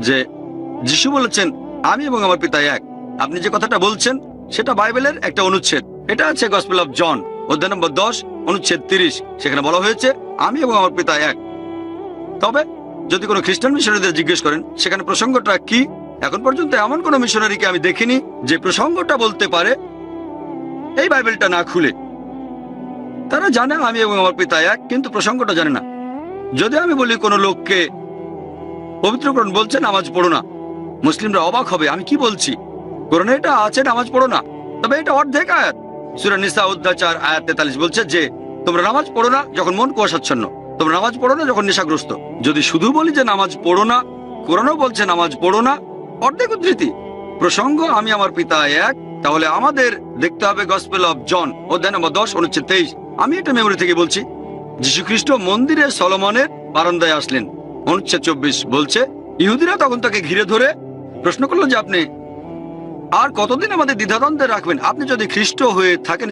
যে যিশু বলেছেন আমি এবং আমার পিতা এক। আপনি যে কথাটা বলছেন সেটা বাইবেলের একটা অনুচ্ছেদ। এটা আছে গসপেল অফ জন অধ্যায় নম্বর 10 অনুচ্ছেদ 30। সেখানে বলা হয়েছে আমি এবং আমার পিতা এক। তবে যদি কোনো খ্রিস্টান মিশনারিদের জিজ্ঞেস করেন সেখানে প্রসঙ্গটা কি, এখন পর্যন্ত এমন কোনো মিশনারিকে আমি দেখিনি যে প্রসঙ্গটা বলতে পারে এই বাইবেলটা না খুলে। তারা জানে আমি এবং আমার পিতা এক, কিন্তু প্রসঙ্গটা জানে না। যদি আমি বলি কোনো লোককে পবিত্রকরণ বলছে নামাজ পড়ো না, মুসলিমরা অবাক হবে আমি কি বলছি। কোরআনে এটা আছে নামাজ পড়ো না, তবে এটা অর্ধেক আয়াত। সূরা নিসা অধ্যায় 4 আয়াত 43 বলছে যে তোমরা নামাজ পড়ো না যখন মন কুয়াশাচ্ছন্ন, তোমরা নামাজ পড়ো না যখন নেশাগ্রস্ত। যদি শুধু বলি যে নামাজ পড়ো না, কোরআনও বলছে নামাজ পড়ো না, অর্ধেক উদ্ধৃতি। প্রসঙ্গ আমি আমার পিতা এক, তাহলে আমাদের দেখতে হবে গসপেল অফ জন অধ্যায় নম্বর 10 অনুচ্ছেদ 23। আমি এটা মেমোরি থেকে বলছি। যীশু খ্রিস্ট মন্দিরে সলোমনের বারান্দায় আসলেন, অনুচ্ছেদ 24 বলছে ইহুদিরা তখন তাকে ঘিরে ধরে প্রশ্ন করলো যে আপনি আর কতদিন আমাদের দ্বিধাদ্বন্দ্বে রাখবেন? আপনি যদি খ্রিস্ট হয়ে থাকেন